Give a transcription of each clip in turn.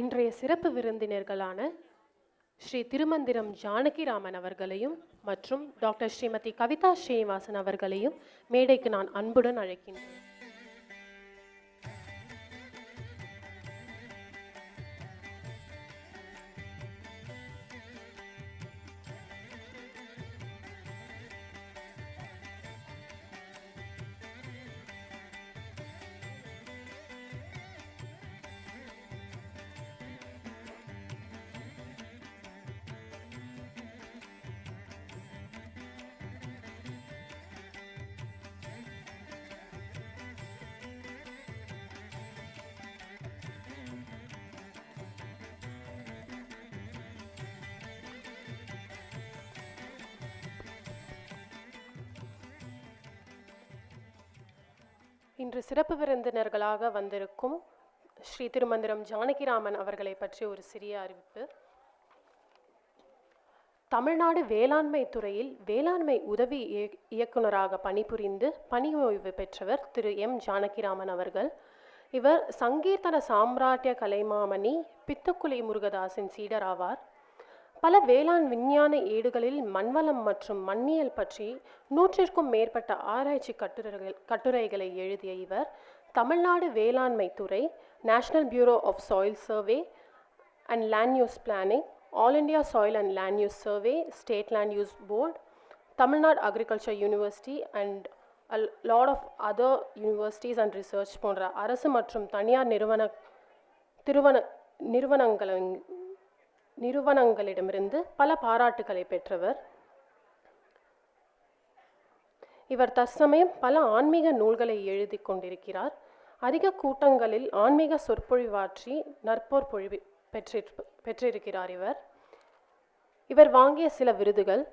இன்றைய சிறப்பு விருந்தினர்களான ஸ்ரீ திருமந்திரம் ஜானகிராமன் அவர்களையும் மற்றும் டாக்டர் ஸ்ரீமதி கவிதா ஸ்ரீனிவாசன் அவர்களையும் மேடைக்கு நான் அன்புடன் அழைக்கின்றேன். இன்று சிறப்பு விருந்தினர்களாக வந்திருக்கும் ஸ்ரீ திருமந்திரம் ஜானகிராமன் அவர்களை பற்றி ஒரு சிறிய அறிவிப்பு. தமிழ்நாடு வேளாண்மை துறையில் வேளாண்மை உதவி இயக்குநராக பணிபுரிந்து பணி ஓய்வு பெற்றவர் திரு எம் ஜானகிராமன் அவர்கள். இவர் சங்கீர்த்தன சாம்ராட்டிய கலைமாமணி பித்துக்குளி முருகதாசின் சீடர் ஆவார். பல வேளாண் விஞ்ஞான ஏடுகளில் மண்வளம் மற்றும் மண்ணியல் பற்றி 100க்கும் மேற்பட்ட ஆராய்ச்சி கட்டுரைகளை எழுதிய இவர் தமிழ்நாடு வேளாண்மை துறை, national bureau of soil survey and land use planning, all India soil and land use survey, state land use board, Tamil Nadu agriculture university and a lot of other universities and research போன்ற அரசு மற்றும் தனியார் நிறுவனங்களிடமிருந்து பல பாராட்டுகளை பெற்றவர். இவர் தற்சமயம் பல ஆன்மீக நூல்களை எழுதி கொண்டிருக்கிறார். அதிக கூட்டங்களில் ஆன்மீக சொற்பொழிவாற்றி நற்போர் பொழிவு பெற்றிருக்கிறார். இவர் வாங்கிய சில விருதுகள்: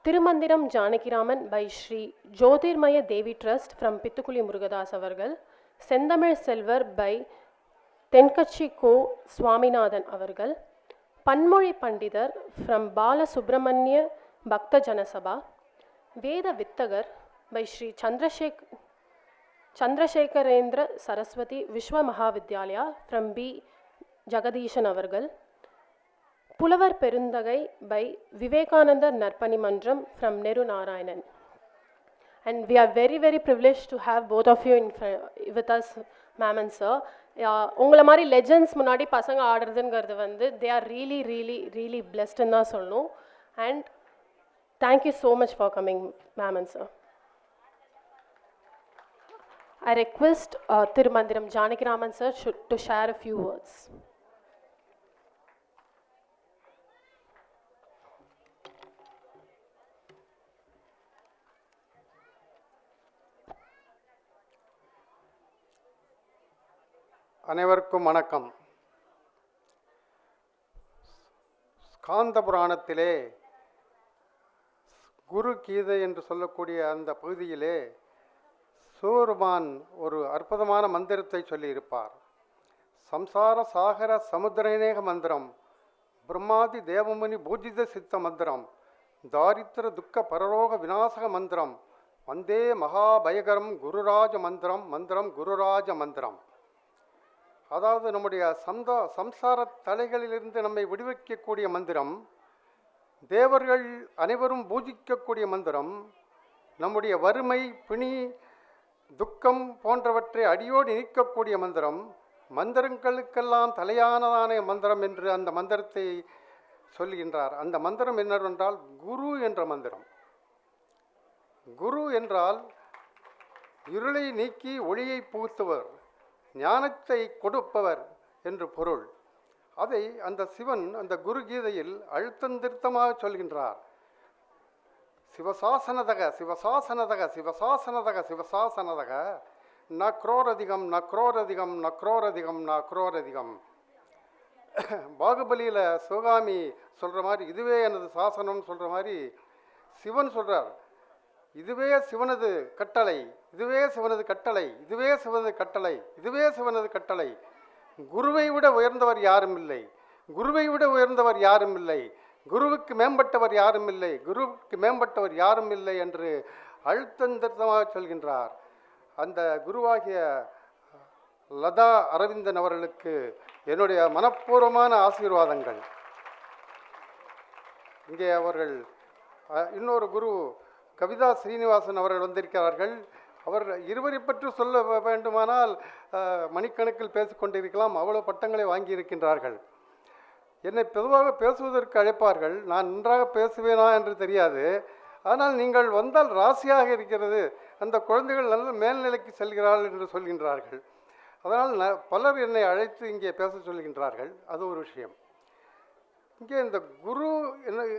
Thirumanthiram Janakiraman by Sri Jyothirmaya Devi trust from Pithukuli Murugadas அவர்கள், செந்தமிழ் செல்வர் பை தென்கட்சி கோ சுவாமிநாதன் அவர்கள், பன்மொழி பண்டிதர் ஃப்ரம் பால சுப்பிரமணிய பக்த Janasabha, Veda Vithagar by Sri Chandrasekharendra Saraswathi Viswa Mahavidyalaya from P Jagadeesan அவர்கள், புலவர் பெருந்தகை பை விவேகானந்தர் நற்பணி மன்றம் ஃப்ரம் நெரு Narayanan. And we are very, very privileged to have both of you with us, ma'am and sir. உங்களை மாதிரி லெஜெண்ட்ஸ் முன்னாடி பசங்க ஆடுறதுங்கிறது வந்து they are really, really, really blessed ன்னு தான் சொல்லணும். And thank you so much for coming, ma'am and sir. I request Thirumandiram Janakiraman sir to share a few words. அனைவருக்கும் வணக்கம். ஸ்காந்த புராணத்திலே குரு கீதை என்று சொல்லக்கூடிய அந்த பகுதியிலே சிவபெருமான் ஒரு அற்புதமான மந்திரத்தை சொல்லியிருப்பார். சம்சார சாகர சமுத்திரநேக மந்திரம், பிரம்மாதி தேவமுனி பூஜித சித்த மந்திரம், தாரித்திர துக்க பரலோக விநாசக மந்திரம், வந்தே மகாபயகரம் குருராஜ மந்திரம், மந்திரம் குருராஜ மந்திரம். அதாவது நம்முடைய சம்சார தலைகளிலிருந்து நம்மை விடுவிக்கக்கூடிய மந்திரம், தேவர்கள் அனைவரும் பூஜிக்கக்கூடிய மந்திரம், நம்முடைய வறுமை பிணி துக்கம் போன்றவற்றை அடியோடு நீக்கக்கூடிய மந்திரம், மந்திரங்களுக்கெல்லாம் தலையானதான மந்திரம் என்று அந்த மந்திரத்தை சொல்கின்றார். அந்த மந்திரம் என்னவென்றால் குரு என்ற மந்திரம். குரு என்றால் இருளை நீக்கி ஒளியை புகுத்துவர், ஞானத்தை கொடுப்பவர் என்று பொருள். அதை அந்த சிவன் அந்த குரு கீதையில் அழுத்தந்திருத்தமாக சொல்கின்றார். சிவசாசனதக சிவசாசனதக சிவசாசனதக சிவசாசனதக நக்ரோரதிகம் நக்ரோரதிகம் நக்ரோரதிகம் நக்ரோரதிகம். பாகுபலியில் சிவகாமி சொல்கிற மாதிரி இதுவே எனது சாசனம்னு சொல்கிற மாதிரி சிவன் சொல்கிறார். இதுவே சிவனது கட்டளை, இதுவே சிவனது கட்டளை, இதுவே சிவனது கட்டளை, இதுவே சிவனது கட்டளை. குருவை விட உயர்ந்தவர் யாரும் இல்லை, குருவை விட உயர்ந்தவர் யாரும் இல்லை, குருவுக்கு மேம்பட்டவர் யாரும் இல்லை, குருவுக்கு மேம்பட்டவர் யாரும் இல்லை என்று அழுத்தந்திருத்தமாக சொல்கின்றார். அந்த குருவாகிய லதா அரவிந்தன் அவர்களுக்கு என்னுடைய மனப்பூர்வமான ஆசீர்வாதங்கள். இங்கே அவர்கள் இன்னொரு குரு கவிதா ஸ்ரீனிவாசன் அவர்கள் வந்திருக்கிறார்கள். அவர் இருவரை பற்றி சொல்ல வேண்டுமானால் மணிக்கணக்கில் பேசிக்கொண்டிருக்கலாம். அவ்வளோ பட்டங்களை வாங்கியிருக்கின்றார்கள். என்னை பொதுவாக பேசுவதற்கு அழைப்பார்கள். நான் நன்றாக பேசுவேனா என்று தெரியாது. ஆனால் நீங்கள் வந்தால் ராசியாக இருக்கிறது, அந்த குழந்தைகள் நல்ல மேல்நிலைக்கு செல்கிறார்கள் என்று சொல்கின்றார்கள். அதனால் பலர் என்னை அழைத்து இங்கே பேச சொல்கின்றார்கள். அது ஒரு விஷயம். இங்கே இந்த குரு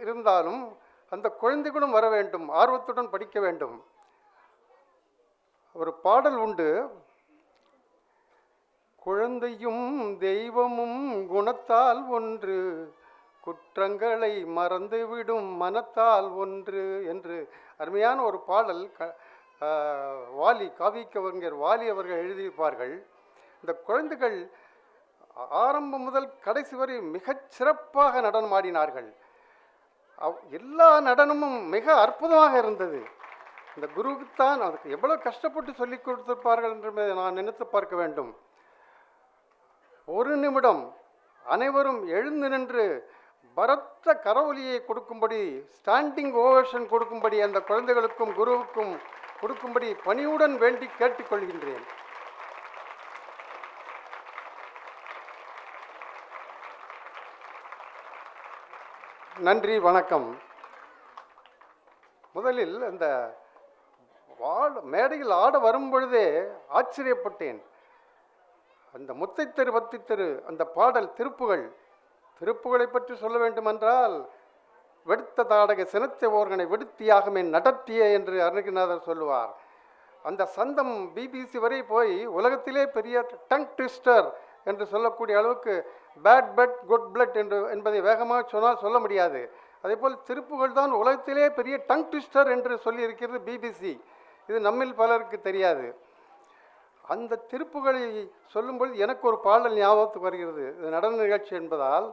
இருந்தாலும் அந்த குழந்தைகளும் வர வேண்டும், ஆர்வத்துடன் படிக்க வேண்டும். ஒரு பாடல் உண்டு, குழந்தையும் தெய்வமும் குணத்தால் ஒன்று, குற்றங்களை மறந்துவிடும் மனத்தால் ஒன்று என்று அருமையான ஒரு பாடல் வாலி, காவிய கவிஞர் வாலி அவர்கள் எழுதியிருப்பார்கள். இந்த குழந்தைகள் ஆரம்பம் முதல் கடைசி வரை மிகச் சிறப்பாக நடனம் ஆடினார்கள். எல்லா நடனமும் மிக அற்புதமாக இருந்தது. இந்த குருவுக்குத்தான் அதுக்கு எவ்வளோ கஷ்டப்பட்டு சொல்லி கொடுத்திருப்பார்கள் என்று நான் நினைத்து பார்க்க வேண்டும். ஒரு நிமிடம் அனைவரும் எழுந்து நின்று பரத்த கரவொலியை கொடுக்கும்படி, ஸ்டாண்டிங் ஓவேஷன் கொடுக்கும்படி அந்த குழந்தைகளுக்கும் குருவுக்கும் கொடுக்கும்படி பணியுடன் வேண்டி கேட்டுக்கொள்கின்றேன். நன்றி, வணக்கம். முதலில் அந்த மேடையில் ஆட வரும் பொழுதே ஆச்சரியப்பட்டேன். அந்த முத்தைத்தெரு வத்தித்தெரு அந்த பாடல் திருப்புகளை பற்றி சொல்ல வேண்டுமென்றால், வெடுத்த தாடக சினத்தை ஓர்கனை வெடுத்தியாகமே நடத்திய என்று அருணகிரிநாதர் சொல்லுவார். அந்த சந்தம் பிபிசி வரை போய் உலகத்திலே பெரிய டங் ட்விஸ்டர் என்று சொல்லக்கூடிய அளவுக்கு பேட் பெட் குட் பிளட் என்பதை வேகமாக சொன்னால் சொல்ல முடியாது. அதேபோல் திருப்புகள் தான் உலகத்திலே பெரிய டங் ட்விஸ்டர் என்று சொல்லியிருக்கிறது பிபிசி. இது நம்மில் பலருக்கு தெரியாது. அந்த திருப்புகளை சொல்லும்பொழுது எனக்கு ஒரு பாடல் ஞாபகத்துக்கு வருகிறது. இது நடன நிகழ்ச்சி என்பதால்,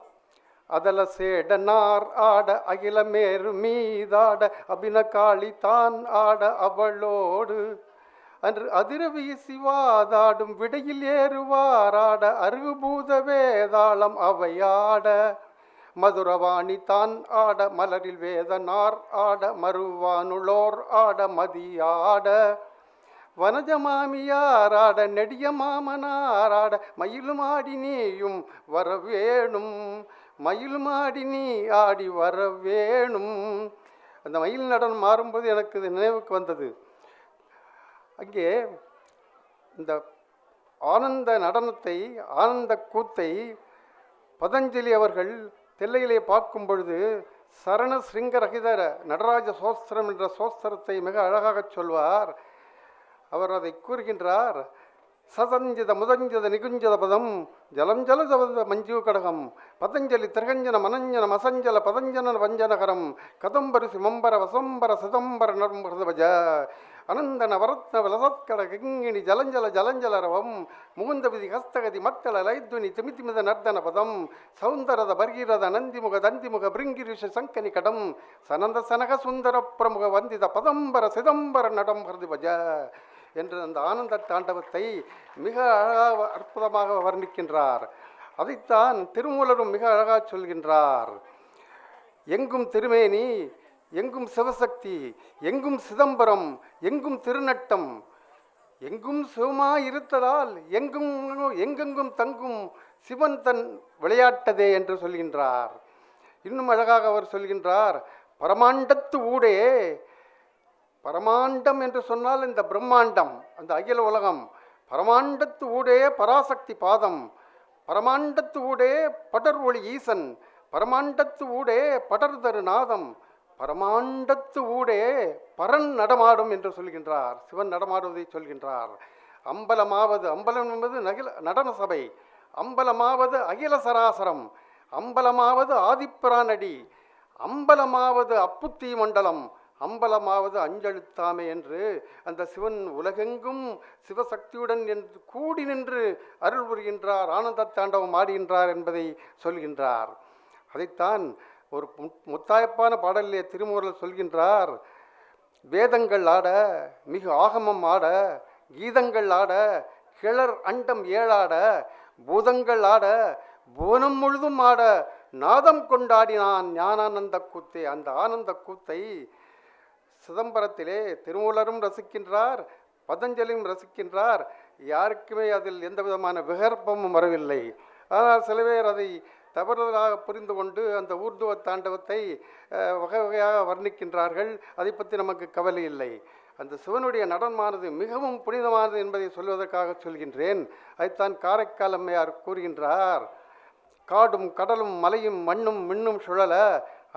அதல சேடனார் ஆட அகிலமேறு மீதாட அபினகாளி தான் ஆட அவளோடு அன்று அதிர வீசிவாதாடும் விடையில் ஏறுவாராட அருகுபூத வேதாளம் அவையாட மதுரவாணி தான் ஆட மலரில் வேதனார் ஆட மறுவானுளோர் ஆட மதியாட வனஜமாமியாராட நெடிய மாமனாராட மயிலுமாடி நீயும் வரவேணும், மயிலுமாடி நீ ஆடி வரவேணும். அந்த மயில் நடனம் மாறும்போது எனக்கு இது நினைவுக்கு வந்தது. அங்கே இந்த ஆனந்த நடனத்தை, ஆனந்த கூத்தை பதஞ்சலி அவர்கள் தில்லையிலே பார்க்கும் பொழுது சரண ஸ்ருங்கரகிதர நடராஜ சோஸ்திரம் என்ற சோஸ்திரத்தை மிக அழகாக சொல்வார். அவர் அதை கூறுகின்றார். சதஞ்சித முதஞ்சித நிகுஞ்சத பதம் ஜலம் ஜலஜபத மஞ்சு கடகம் பதஞ்சலி திரகஞ்சன மனஞ்சன மசஞ்சல பதஞ்சன வஞ்சனகரம் கதம்பரிசி மம்பர வசம்பர சிதம்பர நர்மஜ அனந்தன வரத்ன விலசத்கட கிங்கிணி ஜலஞ்சல ஜலஞ்சல ரவம் முகுந்த விதி ஹஸ்தகதி மத்தள லைத்வனி திமிதிமித நர்தன பதம் சௌந்தரத பர்கீரத நந்திமுக தந்திமுக பிருங்கிரிஷ சங்கனி கடம் சனந்த சனக சுந்தர பிரமுக வந்தித பதம்பர சிதம்பர நடம் ஹர்திபஜ என்று அந்த ஆனந்த தாண்டவத்தை மிக அழகாக அற்புதமாக வர்ணிக்கின்றார். அதைத்தான் திருமூலரும் மிக அழகாக சொல்கின்றார். எங்கும் திருமேனி, எங்கும் சிவசக்தி, எங்கும் சிதம்பரம், எங்கும் திருநட்டம், எங்கும் சிவமாயிருத்ததால் எங்கெங்கும் தங்கும் சிவன் தன் விளையாட்டதே என்று சொல்கின்றார். இன்னும் அழகாக அவர் சொல்கின்றார். பரமாண்டத்து ஊடே, பரமாண்டம் என்று சொன்னால் இந்த பிரம்மாண்டம், அந்த அகில உலகம், பரமாண்டத்து ஊடே பராசக்தி பாதம், பரமாண்டத்து ஊடே படர் ஒளி ஈசன், பரமாண்டத்து ஊடே படர் தரு நாதம், பரமாண்டத்து ஊடே பரன் நடமாடும் என்று சொல்கின்றார். சிவன் நடமாடுவதை சொல்கின்றார். அம்பலமாவது, அம்பலம் என்பது நடன சபை, அம்பலமாவது அகில சராசரம், அம்பலமாவது ஆதிப்பிரானடி, அம்பலமாவது அப்புத்தி மண்டலம், அம்பலமாவது அஞ்செழுத்தாமே என்று அந்த சிவன் உலகெங்கும் சிவசக்தியுடன் என்று கூடி நின்று அருள் புரிகின்றார், ஆனந்த தாண்டவம் ஆடுகின்றார் என்பதை சொல்கின்றார். அதைத்தான் ஒரு முத்தாய்ப்பான பாடலிலே திருமூலர் சொல்கின்றார். வேதங்கள் ஆட, மிகு ஆகமம் ஆட, கீதங்கள் ஆட, கிளர் அண்டம் ஏழாட பூதங்கள் ஆட புவனம் முழுதும் ஆட நாதம் கொண்டாடினான் ஞானானந்த கூத்தே. அந்த ஆனந்த கூத்தை சிதம்பரத்திலே திருமூலரும் ரசிக்கின்றார், பதஞ்சலியும் ரசிக்கின்றார். யாருக்குமே அதில் எந்த விதமான விகற்பமும் வரவில்லை. ஆனால் சில பேர் அதை தவறுதலாக புரிந்து கொண்டு அந்த ஊர்துவ தாண்டவத்தை வகை வகையாக வர்ணிக்கின்றார்கள். அதை பற்றி நமக்கு கவலை இல்லை. அந்த சிவனுடைய நடனமானது மிகவும் புனிதமானது என்பதை சொல்வதற்காக சொல்கின்றேன். அதைத்தான் காரைக்கால் அம்மையார் கூறுகின்றார். காடும் கடலும் மலையும் மண்ணும் மின்னும் சுழல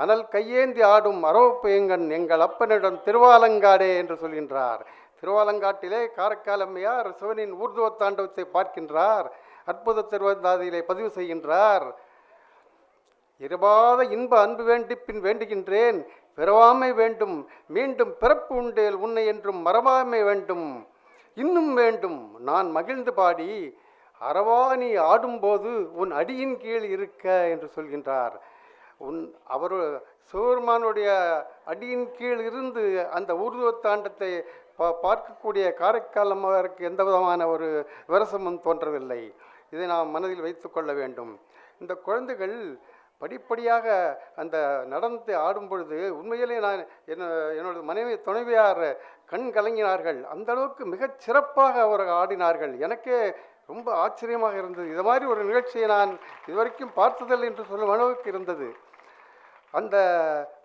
அனல் கையேந்தி ஆடும் அரவப்பயங்கன் எங்கள் அப்பனிடம் திருவாலங்காடே என்று சொல்கின்றார். திருவாலங்காட்டிலே காரைக்கால் அம்மையார் சிவனின் ஊர்துவ தாண்டவத்தை பார்க்கின்றார். அற்புத திருவந்தாதியிலே பதிவு செய்கின்றார். இருபாத இன்ப அன்பு வேண்டி பின் வேண்டுகின்றேன், பிறவாமை வேண்டும், மீண்டும் பிறப்பு உண்டேல் உன்னை என்றும் மறவாமை வேண்டும், இன்னும் வேண்டும் நான் மகிழ்ந்து பாடி அரவாணி ஆடும்போது உன் அடியின் கீழ் இருக்க என்று சொல்கின்றார். அவர் சிவபெருமானுடைய அடியின் கீழ் இருந்து அந்த ஊர்துவத்தாண்டத்தை பார்க்கக்கூடிய காரைக்கால் அம்மாருக்கு எந்த விதமான ஒரு விரசமும் தோன்றவில்லை. இதை நாம் மனதில் வைத்து கொள்ள வேண்டும். இந்த குழந்தைகள் படிப்படியாக அந்த நடனத்தை ஆடும் பொழுது உண்மையிலே நான் என்னோட மனைவி துணைவியார் கண் கலங்கினார்கள். அந்த அளவுக்கு மிகச் சிறப்பாக அவர்கள் ஆடினார்கள். எனக்கே ரொம்ப ஆச்சரியமாக இருந்தது. இது மாதிரி ஒரு நிகழ்ச்சியை நான் இதுவரைக்கும் பார்த்ததில்லை என்று சொல்லும் அளவுக்கு இருந்தது. அந்த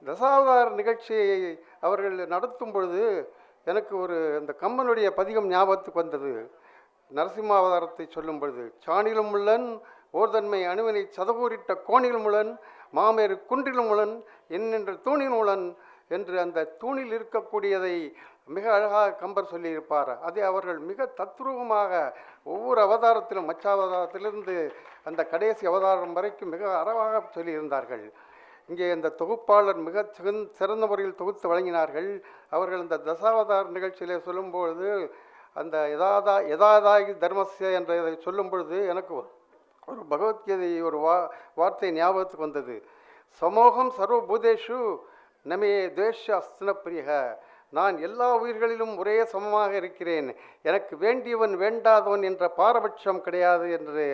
தசாவதார நிகழ்ச்சியை அவர்கள் நடத்தும் பொழுது எனக்கு அந்த கம்பனுடைய பதிகம் ஞாபகத்துக்கு வந்தது. நரசிம்மாவதாரத்தை சொல்லும் பொழுது சாணிலும் உள்ளன் ஓர்தன்மை அணுவினை சதகூரிட்ட கோணிலும் உளன் மாமேறு குன்றிலும் உளன் என்னென்ற தூணிலும் உளன் என்று அந்த தூணில் இருக்கக்கூடியதை மிக அழகாக கம்பர் சொல்லியிருப்பார். அதை அவர்கள் மிக தத்ரூபமாக ஒவ்வொரு அவதாரத்திலும் மச்சாவதாரத்திலிருந்து அந்த கடைசி அவதாரம் வரைக்கும் மிக அழகாக சொல்லியிருந்தார்கள். இங்கே இந்த தொகுப்பாளர் மிக சிறந்த முறையில் தொகுத்து வழங்கினார்கள். அவர்கள் இந்த தசாவதார நிகழ்ச்சியிலே சொல்லும்பொழுது அந்த யதாதாகி தர்மஸ்ய என்ற இதை சொல்லும் பொழுது எனக்கு ஒரு பகவத்கீதை ஒரு வார்த்தை ஞாபகத்துக்கு வந்தது. சமோகம் சர்வபூதேஷு நமே தேஷ அஸ்தின பிரியக. நான் எல்லா உயிர்களிலும் ஒரே சமமாக இருக்கிறேன், எனக்கு வேண்டியவன் வேண்டாதவன் என்ற பாரபட்சம் கிடையாது என்று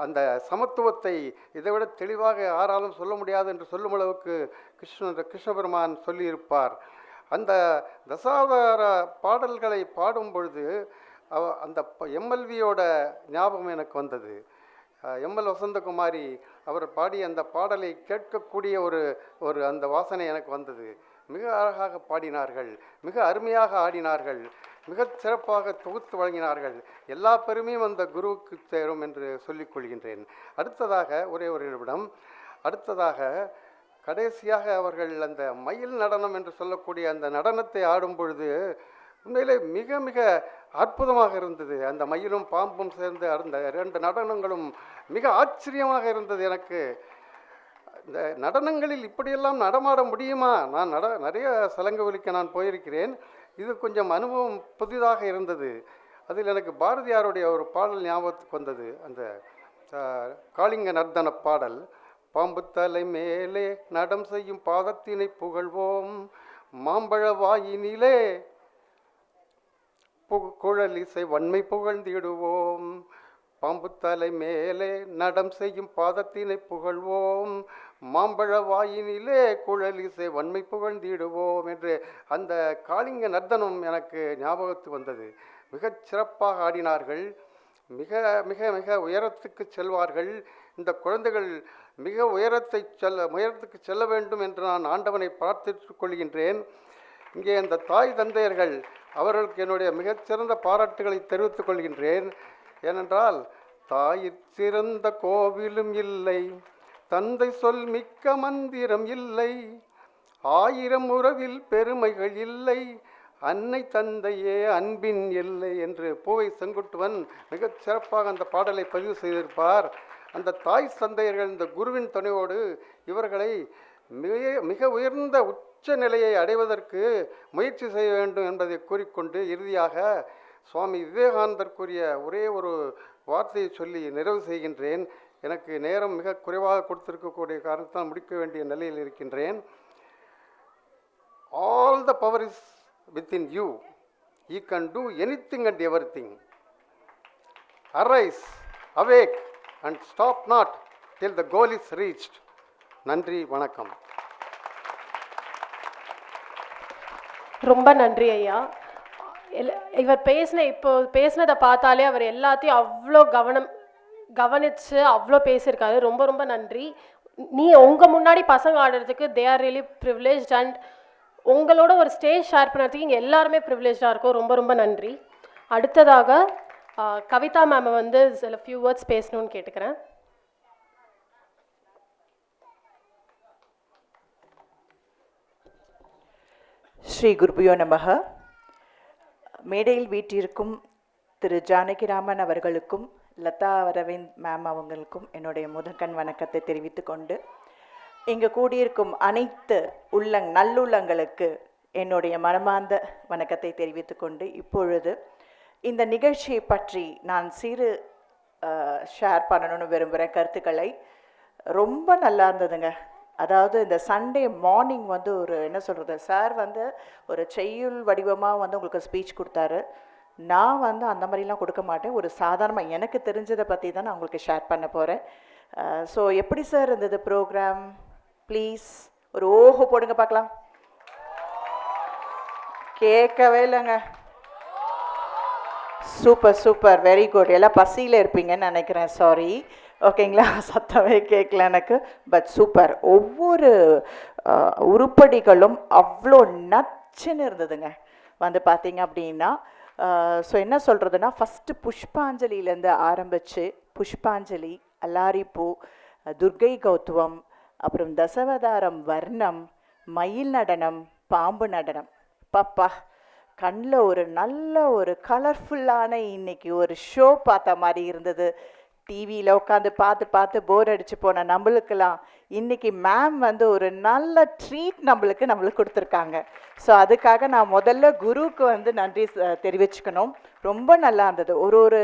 அந்த சமத்துவத்தை இதைவிட தெளிவாக யாராலும் சொல்ல முடியாது என்று சொல்லும் அளவுக்கு கிருஷ்ண பெருமான் சொல்லியிருப்பார். அந்த தசாவதார பாடல்களை பாடும் பொழுது அந்த எம்எல்வியோட ஞாபகம் எனக்கு வந்தது. எம்எல் வசந்தகுமாரி அவர் பாடிய அந்த பாடலை கேட்கக்கூடிய ஒரு அந்த வாசனை எனக்கு வந்தது. மிக அழகாக பாடினார்கள், மிக அருமையாக ஆடினார்கள், மிக சிறப்பாக தொகுத்து வழங்கினார்கள். எல்லா பெருமையும் அந்த குருவுக்கு சேரும் என்று சொல்லிக் கொள்கின்றேன். அடுத்ததாக ஒரே ஒரு நிமிடம், அடுத்ததாக கடைசியாக அவர்கள் அந்த மயில் நடனம் என்று சொல்லக்கூடிய அந்த நடனத்தை ஆடும் பொழுது உண்மையிலே மிக மிக அற்புதமாக இருந்தது. அந்த மயிலும் பாம்பும் சேர்ந்து அந்த இரண்டு நடனங்களும் மிக ஆச்சரியமாக இருந்தது. எனக்கு இந்த நடனங்களில் இப்படியெல்லாம் நடமாட முடியுமா? நான் நிறைய சலங்கவலிக்க நான் போயிருக்கிறேன். இது கொஞ்சம் அனுபவம் புதிதாக இருந்தது. அதில் எனக்கு பாரதியாருடைய ஒரு பாடல் ஞாபகத்துக்கு வந்தது. அந்த காளிங்க நர்த்தன பாடல். பாம்பு தலை மேலே நடம் செய்யும் பாதத்தினை புகழ்வோம், மாம்பழ வாயினிலே குழலிசை வன்மை புகழ்ந்திடுவோம். பாம்பு தலை மேலே நடம் செய்யும் பாதத்தினை புகழ்வோம், மாம்பழ வாயினிலே குழலிசை வன்மை புகழ்ந்திடுவோம் என்று அந்த காளிங்க நர்த்தனம் எனக்கு ஞாபகத்துக்கு வந்தது. மிகச் சிறப்பாக ஆடினார்கள். மிக மிக மிக உயரத்துக்கு செல்வார்கள். இந்த குழந்தைகள் மிக உயரத்துக்கு செல்ல வேண்டும் என்று நான் ஆண்டவனை பிரார்த்தித்துக் கொள்கின்றேன். இங்கே இந்த தாய் தந்தையர்கள் அவர்களுக்கு என்னுடைய மிகச்சிறந்த பாராட்டுகளை தெரிவித்துக் கொள்கின்றேன். ஏனென்றால் தாயிற் சிறந்த கோவிலும் இல்லை, தந்தை சொல் மிக்க மந்திரம் இல்லை, ஆயிரம் உறவில் பெருமைகள் இல்லை, அன்னை தந்தையே அன்பின் இல்லை என்று பூவை செங்குட்டுவன் மிகச் சிறப்பாக அந்த பாடலை பதிவு செய்திருப்பார். அந்த தாய் தந்தையர்கள் இந்த குருவின் துணையோடு இவர்களை மிக உயர்ந்த உச்ச நிலையை அடைவதற்கு முயற்சி செய்ய வேண்டும் என்பதை கூறிக்கொண்டு இறுதியாக சுவாமி விவேகானந்தர் கூறிய ஒரே ஒரு வார்த்தையை சொல்லி நிறைவு செய்கின்றேன். எனக்கு நேரம் மிக குறைவாக கொடுத்திருக்கக்கூடிய காரணத்தால் முடிக்க வேண்டிய நிலையில் இருக்கின்றேன். All the power is within you. You can do anything and everything. arise, awake and stop not till the goal is reached. நன்றி, வணக்கம். ரொம்ப நன்றி ஐயா. இவர் இப்போ பேசினதை பார்த்தாலே அவர் எல்லாத்தையும் அவ்வளோ கவனித்து அவ்வளோ பேசியிருக்காரு. ரொம்ப ரொம்ப நன்றி. உங்கள் முன்னாடி பசங்க ஆடுறதுக்கு they are really privilege and உங்களோட ஒரு ஸ்டேஜ் ஷேர் பண்ணுறதுக்கு இங்கே எல்லாருமே ப்ரிவிலேஜாக இருக்கும். ரொம்ப ரொம்ப நன்றி. அடுத்ததாக கவிதா மேமை வந்து சில ஃபியூ வேர்ட்ஸ் பேசணும்னு கேட்டுக்கிறேன். ஸ்ரீ குருபியோ நமக. மேடையில் வீட்டிற்கும் திரு ஜானகிராமன் அவர்களுக்கும் லதா அரவிந்த் மேம் அவங்களுக்கும் என்னுடைய முதற்கண் வணக்கத்தை தெரிவித்து கொண்டு, இங்கு கூடியிருக்கும் அனைத்து நல்லுள்ளங்களுக்கு என்னுடைய மனமார்ந்த வணக்கத்தை தெரிவித்து கொண்டு, இப்பொழுது இந்த நிகழ்ச்சியை பற்றி நான் சிறு ஷேர் பண்ணணும்னு விரும்புகிறேன் கருத்துக்களை. ரொம்ப நல்லா இருந்ததுங்க. அதாவது இந்த சண்டே மார்னிங் வந்து ஒரு என்ன சொல்கிறது, சார் வந்து ஒரு செய்யுள் வடிவமாக வந்து உங்களுக்கு ஸ்பீச் கொடுத்தாரு. நான் வந்து அந்த மாதிரிலாம் கொடுக்க மாட்டேன். ஒரு சாதாரணமாக எனக்கு தெரிஞ்சதை பற்றி தான் நான் உங்களுக்கு ஷேர் பண்ண போகிறேன். ஸோ எப்படி சார் இருந்தது ப்ரோக்ராம்? ப்ளீஸ் ஒரு ஓஹோ போடுங்க பார்க்கலாம். கேட்கவே இல்லைங்க. Super super, very good. எல்லாம் பசியில் இருப்பீங்கன்னு நினைக்கிறேன், சாரி. ஓகேங்களா, சத்தமே கேட்கல எனக்கு. But super. ஒவ்வொரு உருப்படிகளும் அவ்வளோ நச்சுன்னு இருந்ததுங்க. வந்து பார்த்தீங்க அப்படின்னா ஸோ என்ன சொல்கிறதுனா, ஃபஸ்ட்டு புஷ்பாஞ்சலியிலேருந்து ஆரம்பித்து புஷ்பாஞ்சலி, அல்லாரிப்பூ, துர்கை கௌத்துவம், அப்புறம் தசவதாரம் வர்ணம், மயில் நடனம், பாம்பு நடனம், பாப்பா கண்ணில் ஒரு நல்ல ஒரு கலர்ஃபுல்லான இன்னைக்கு ஒரு ஷோ பார்த்த மாதிரி இருந்தது. டிவியில் உட்காந்து பார்த்து பார்த்து போர் அடிச்சு போன நம்மளுக்கெல்லாம் இன்றைக்கி மேம் வந்து ஒரு நல்ல ட்ரீட் நம்மளுக்கு கொடுத்துருக்காங்க. ஸோ அதுக்காக நான் முதல்ல குருவுக்கு வந்து நன்றி தெரிவிச்சுக்கணும். ரொம்ப நல்லா இருந்தது. ஒரு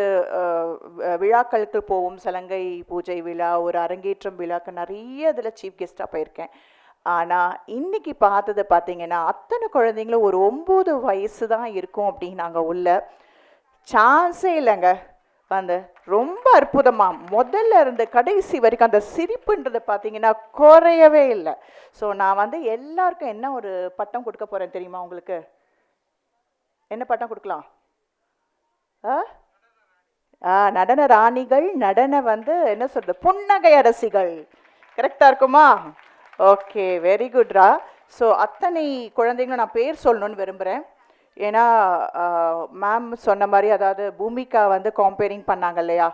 விழாக்களுக்கு போவோம், சலங்கை பூஜை விழா, ஒரு அரங்கேற்றம் விழாக்கு நிறைய இதில் சீஃப் கெஸ்ட்டாக போயிருக்கேன். ஆனால் இன்றைக்கி பார்த்தது பார்த்தீங்கன்னா அத்தனை குழந்தைங்களும் ஒரு 9 வயசு தான் இருக்கும் அப்படின்னாங்க. உள்ள சான்ஸே இல்லைங்க. வந்து ரொம்ப அற்புதமாக முதல்ல இருந்து கடைசி வரைக்கும் அந்த சிரிப்புன்றது பார்த்தீங்கன்னா குறையவே இல்லை. ஸோ நான் வந்து எல்லாருக்கும் என்ன ஒரு பட்டம் கொடுக்க போகிறேன் தெரியுமா உங்களுக்கு? என்ன பட்டம் கொடுக்கலாம்? நடன ராணிகள், நடன வந்து என்ன சொல்கிறது, புன்னகை அரசிகள். கரெக்டாக இருக்குமா? Okay, very குட்ரா. ஸோ அத்தனை குழந்தைங்களும் நான் பேர் சொல்லணும்னு விரும்புகிறேன். ஏன்னா மேம் சொன்ன மாதிரி, அதாவது பூமிகா வந்து கம்பேரிங் பண்ணாங்க இல்லையா?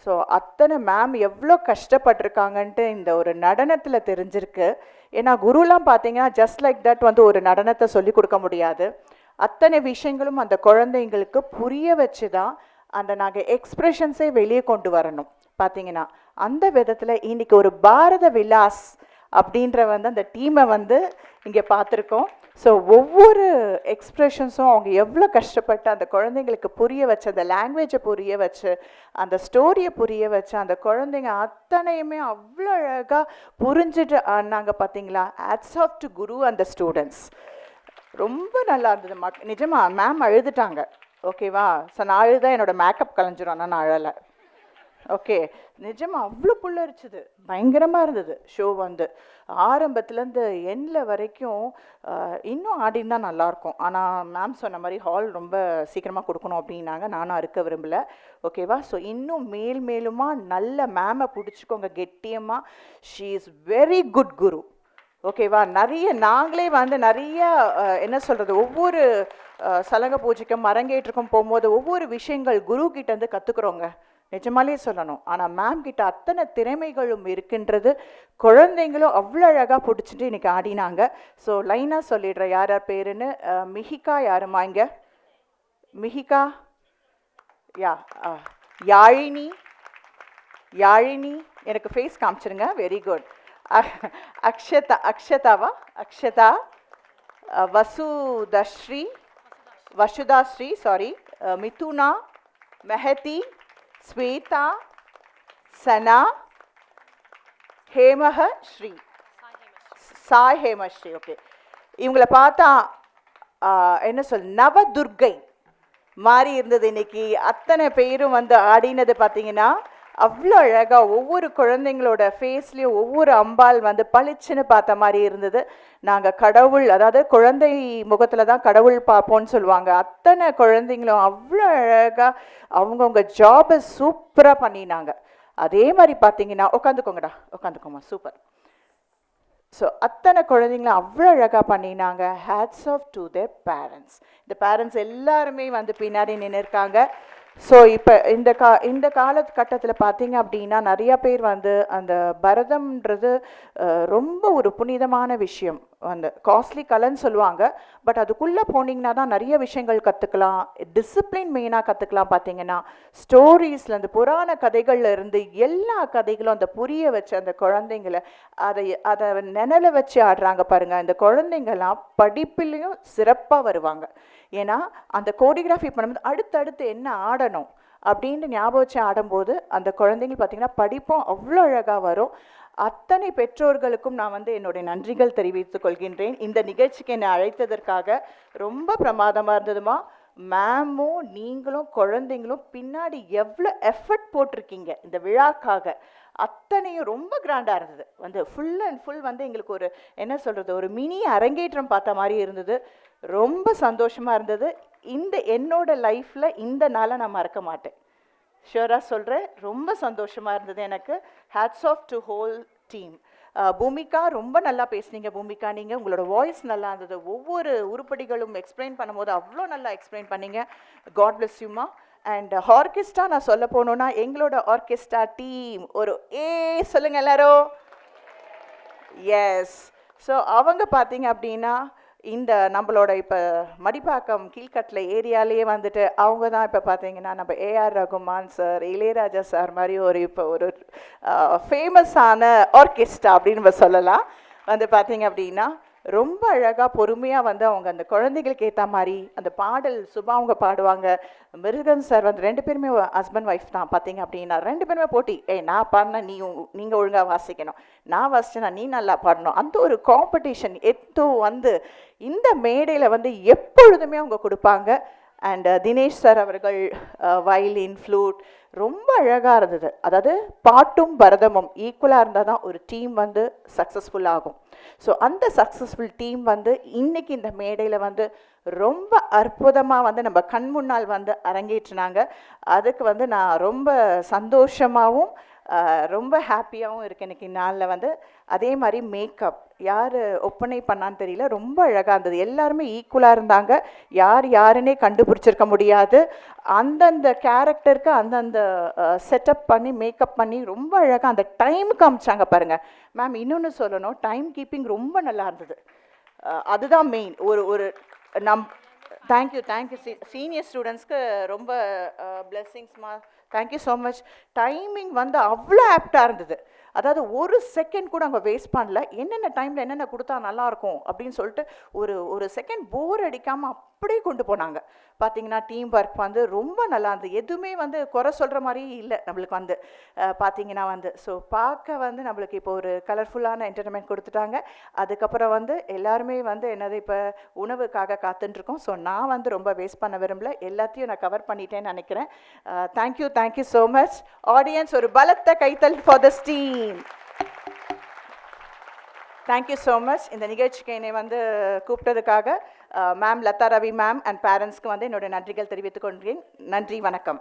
ஸோ அத்தனை மேம் எவ்வளோ கஷ்டப்பட்டிருக்காங்கன்ட்டு இந்த ஒரு நடனத்தில் தெரிஞ்சிருக்கு. ஏன்னா குருலாம் பார்த்தீங்கன்னா ஜஸ்ட் லைக் தட் வந்து ஒரு நடனத்தை சொல்லி கொடுக்க முடியாது. அத்தனை விஷயங்களும் அந்த குழந்தைங்களுக்கு புரிய வச்சு தான் அந்த நாங்கள் எக்ஸ்ப்ரெஷன்ஸே வெளியே கொண்டு வரணும். பார்த்தீங்கன்னா அந்த விதத்தில் இன்றைக்கி ஒரு பாரத விலாஸ் அப்படின்ற வந்து அந்த டீமை வந்து இங்கே பார்த்துருக்கோம். ஸோ ஒவ்வொரு எக்ஸ்ப்ரெஷன்ஸும் அவங்க எவ்வளோ கஷ்டப்பட்டு அந்த குழந்தைங்களுக்கு புரிய வச்சு, அந்த லாங்குவேஜை புரிய வச்சு, அந்த ஸ்டோரியை புரிய வச்சு, அந்த குழந்தைங்க அத்தனையுமே அவ்வளோ அழகாக புரிஞ்சுட்டு ஆனாங்க. பார்த்தீங்களா? ஹேட்ஸ் ஆஃப் டு குரு அந்த ஸ்டூடெண்ட்ஸ். ரொம்ப நல்லா இருந்தது. நிஜமாக மேம் அழுதுட்டாங்க. ஓகேவா? ஸோ நான் அழுதான் என்னோடய மேக்கப் கலைஞ்சிரும், ஆனால் நான் அழலை. ஓகே, நிஜமாக அவ்வளோ புல்லரிச்சுது. பயங்கரமாக இருந்தது ஷோ. வந்து ஆரம்பத்துலேருந்து எண்டில் வரைக்கும் இன்னும் ஆடினா நல்லாயிருக்கும். ஆனால் மேம் சொன்ன மாதிரி ஹால் ரொம்ப சீக்கிரமாக கொடுக்கணும் அப்படின்னாங்க. நானும் அறுக்க விரும்பலை. ஓகேவா? ஸோ இன்னும் மேலுமா நல்ல மேமை பிடிச்சிக்கோங்க கெட்டியமாக. ஷீ இஸ் வெரி குட் குரு. ஓகேவா? நாங்களே வந்து நிறைய என்ன சொல்கிறது, ஒவ்வொரு சலங்க பூஜைக்கும் அரங்கேற்றுக்கும் போகும்போது ஒவ்வொரு விஷயங்கள் குரு கிட்டேருந்து கற்றுக்குறோங்க. நிஜமாலே சொல்லணும். ஆனால் மேம் கிட்ட அத்தனை திறமைகளும் இருக்கின்றது. குழந்தைங்களும் அவ்வளோ அழகாக பிடிச்சிட்டு இன்றைக்கி ஆடினாங்க. ஸோ லைனாக சொல்லிடுறேன் யார் யார் பேருன்னு. மிஹிகா யாருமா இங்கே? மிஹிகா, யாழினி எனக்கு ஃபேஸ் காமிச்சிருங்க. Very good. Akshata, Vasudhashree, sorry, Mithuna, Mehadi, Swetha, Sana, Sai Hemasree. Okay, இவங்களை பார்த்தா என்ன சொல், நவதுர்கை மாறி இருந்தது. இன்னைக்கு அத்தனை பேரும் வந்து ஆடினது பார்த்தீங்கன்னா அவ்வளோ அழகா ஒவ்வொரு குழந்தைங்களோட ஃபேஸ்லேயும் ஒவ்வொரு அம்பாள் வந்து பளிச்சுன்னு பார்த்த மாதிரி இருந்தது. நாங்கள் கடவுள், அதாவது குழந்தை முகத்தில் தான் கடவுள் பார்ப்போம்னு சொல்லுவாங்க. அத்தனை குழந்தைங்களும் அவ்வளோ அழகாக அவங்கவுங்க ஜாபை சூப்பராக பண்ணினாங்க. அதே மாதிரி பார்த்தீங்கன்னா உட்காந்துக்கோங்கடா, உட்காந்துக்கோமா, சூப்பர். ஸோ அத்தனை குழந்தைங்களும் அவ்வளோ அழகாக பண்ணினாங்க. Hats off to their parents. இந்த பேரண்ட்ஸ் எல்லாருமே வந்து பின்னாடி நின்று இருக்காங்க. ஸோ இப்போ இந்த காலகட்டத்தில் பார்த்தீங்க அப்படின்னா நிறையா பேர் வந்து அந்த பரதம்ன்றது ரொம்ப ஒரு புனிதமான விஷயம், அந்த காஸ்ட்லி கலைன்னு சொல்லுவாங்க. பட் அதுக்குள்ளே போனீங்கன்னா தான் நிறைய விஷயங்கள் கற்றுக்கலாம். டிசிப்ளின் மெயினாக கற்றுக்கலாம். பார்த்தீங்கன்னா ஸ்டோரிஸில் அந்த புராண கதைகளில் இருந்து எல்லா கதைகளும் அந்த புரிய வச்சு அந்த குழந்தைங்களை அதை நிழலை வச்சு ஆடுறாங்க பாருங்கள். அந்த குழந்தைங்கள்லாம் படிப்புலேயும் சிறப்பாக வருவாங்க. ஏன்னா அந்த கோரியோகிராஃபி பண்ணும்போது அடுத்தடுத்து என்ன ஆடணும் அப்படின்னு ஞாபகம் வச்சு ஆடும்போது அந்த குழந்தைங்க பார்த்திங்கன்னா படிப்பும் அவ்வளோ அழகாக வரும். அத்தனை பெற்றோர்களுக்கும் நான் வந்து என்னுடைய நன்றிகள் தெரிவித்துக் கொள்கின்றேன். இந்த நிகழ்ச்சிக்கு என்னை அழைத்ததற்காக ரொம்ப பிரமாதமாக இருந்ததுமா. மேமும் நீங்களும் குழந்தைங்களும் பின்னாடி எவ்வளோ எஃபர்ட் போட்டிருக்கீங்க இந்த விழாக்காக. அத்தனையும் ரொம்ப கிராண்டாக இருந்தது. வந்து ஃபுல் அண்ட் ஃபுல் வந்து எங்களுக்கு ஒரு என்ன சொல்கிறது, ஒரு மினி அரங்கேற்றம் பார்த்த மாதிரி இருந்தது. ரொம்ப சந்தோஷமாக இருந்தது. என்னோட லைஃப்பில் இந்த நாளை நான் மறக்க மாட்டேன், ஷூராக சொல்கிறேன். ரொம்ப சந்தோஷமாக இருந்தது எனக்கு. Hats off to whole team. Bhoomika ரொம்ப நல்லா பேசுனீங்க. பூமிகா நீங்கள் உங்களோட வாய்ஸ் நல்லா இருந்தது. ஒவ்வொரு உருப்படிகளும் எக்ஸ்பிளைன் பண்ணும்போது அவ்வளோ நல்லா எக்ஸ்பிளைன் பண்ணீங்க. காட் பிளஸ் யூமா. அண்ட் ஆர்கெஸ்ட்ரா நான் சொல்ல போனோன்னா எங்களோட ஆர்கெஸ்ட்ரா டீம் ஒரு சொல்லுங்க எல்லாரும். எஸ். ஸோ அவங்க பார்த்தீங்க அப்படின்னா இந்த நம்மளோட இப்போ மடிப்பாக்கம் கீழ்கட்டில் ஏரியாலேயே வந்துட்டு அவங்க தான் இப்போ பார்த்தீங்கன்னா நம்ம ஏஆர் ரகுமான் சார், இளையராஜா சார் மாதிரி இப்போ ஒரு ஃபேமஸான ஆர்கெஸ்ட்ரா அப்படின்னு நம்ம சொல்லலாம். வந்து பார்த்தீங்க அப்படின்னா ரொம்ப அழகாக பொறுமையாக வந்து அவங்க அந்த குழந்தைகளுக்கு ஏற்ற மாதிரி அந்த பாடல் சுபா அவங்க பாடுவாங்க. மிருகன் சார் வந்து 2 பேருமே ஹஸ்பண்ட் ஒய்ஃப் தான். பார்த்தீங்க அப்படின்னா 2 பேருமே போட்டி, நான் பாடினா நீங்கள் ஒழுங்காக வாசிக்கணும், நான் வாசிச்சேன்னா நீ நல்லா பாடணும். அந்த ஒரு காம்படிஷன் வந்து இந்த மேடையில் வந்து எப்பொழுதுமே அவங்க கொடுப்பாங்க. அண்ட் தினேஷ் சார் அவர்கள் வயலின், ஃப்ளூட் ரொம்ப அழகாக இருந்தது. அதாவது பாட்டும் பரதமும் ஈக்குவலாக இருந்தால் தான் ஒரு டீம் வந்து சக்ஸஸ்ஃபுல் ஆகும். ஸோ அந்த சக்ஸஸ்ஃபுல் டீம் வந்து இன்றைக்கி இந்த மேடையில் வந்து ரொம்ப அற்புதமாக வந்து நம்ம கண் முன்னால் வந்து அரங்கேற்றினாங்க. அதுக்கு வந்து நான் ரொம்ப சந்தோஷமாகவும் ரொம்ப ஹாப்பியாகவும் இருக்கேன் இன்றைக்கி நாளில் வந்து. அதே மாதிரி மேக்கப் யார் ஒப்பனை பண்ணான்னு தெரியல, ரொம்ப அழகாக இருந்தது. எல்லாருமே ஈக்குவலாக இருந்தாங்க. யாருன்னே கண்டுபிடிச்சிருக்க முடியாது. அந்தந்த கேரக்டருக்கு அந்தந்த செட்டப் பண்ணி மேக்கப் பண்ணி ரொம்ப அழகாக அந்த டைம் காமிச்சாங்க பாருங்கள். மேம் இன்னொன்று சொல்லணும், டைம் கீப்பிங் ரொம்ப நல்லா இருந்தது. அதுதான் மெயின். ஒரு தேங்க்யூ சீனியர் ஸ்டூடெண்ட்ஸ்க்கு ரொம்ப பிளெஸ்ஸிங்ஸ்மா. Thank you so much. டைமிங் வந்து அவ்வளோ ஆப்டாக இருந்தது. அதாவது ஒரு செகண்ட் கூட அவங்க வேஸ்ட் பண்ணல. என்னென்ன டைமில் என்னென்ன கொடுத்தா நல்லாயிருக்கும் அப்படின்னு சொல்லிட்டு ஒரு செகண்ட் போர் அடிக்காமல் அப்படியே கொண்டு போனாங்க. பார்த்தீங்கன்னா டீம் ஒர்க் வந்து ரொம்ப நல்லா இருந்தது. எதுவுமே வந்து குறை சொல்கிற மாதிரி இல்லை நம்மளுக்கு வந்து பார்த்தீங்கன்னா வந்து. ஸோ பார்க்க வந்து நம்மளுக்கு இப்போ ஒரு கலர்ஃபுல்லான என்டர்டைன்மெண்ட் கொடுத்துட்டாங்க. அதுக்கப்புறம் வந்து எல்லாருமே வந்து என்னது இப்போ உணவுக்காக காத்துட்ருக்கோம். ஸோ நான் வந்து ரொம்ப வேஸ்ட் பண்ண விரும்பல, எல்லாத்தையும் நான் கவர் பண்ணிட்டேன்னு நினைக்கிறேன். Thank you so much. ஆடியன்ஸ் ஒரு பலத்த கைத்தல் for this team. Thank you so much. இந்த நிகழ்ச்சிக்கு என்னை வந்து கூப்பிட்டதுக்காக ma'am Latha Ravi ma'am and பேரண்ட்ஸ்க்கு வந்து என்னோட நன்றிகள் தெரிவித்துக் கொள்கிறேன். நன்றி, வணக்கம்.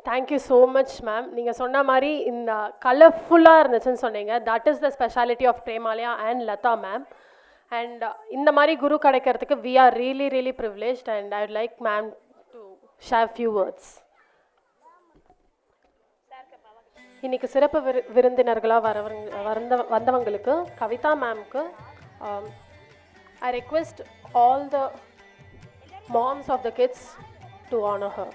Thank you so much ma'am. நீங்கள் சொன்ன மாதிரி இந்த கலர்ஃபுல்லாக இருந்துச்சுன்னு சொன்னீங்க. That is the speciality of Premalaya and Latha ma'am. And இந்த மாதிரி குரு கிடைக்கிறதுக்கு we are really privileged. And I would like ma'am to share few words. இன்னைக்கு சிறப்பு விருந்தினர்களாக வந்தவங்களுக்கு Kavitha மேம்க்கு I request all the moms of the kids to honor her.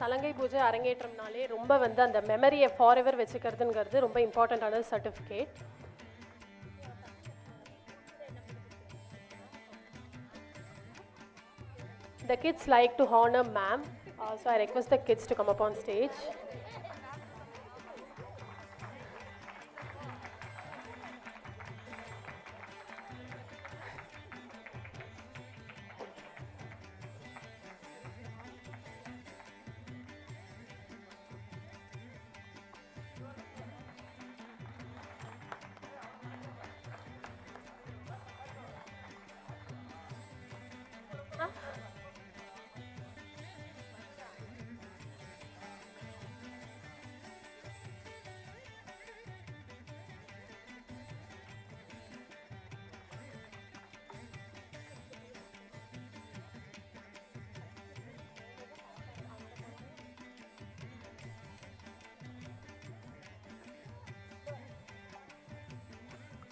சலங்கை பூஜை அரங்கேற்றம்னாலே ரொம்ப வந்து அந்த மெமரியை ஃபார் எவர் வச்சுக்கிறதுங்கிறது ரொம்ப இம்பார்ட்டண்ட்டான certificate. The kids like to honor ma'am, so I request the kids to come up on stage.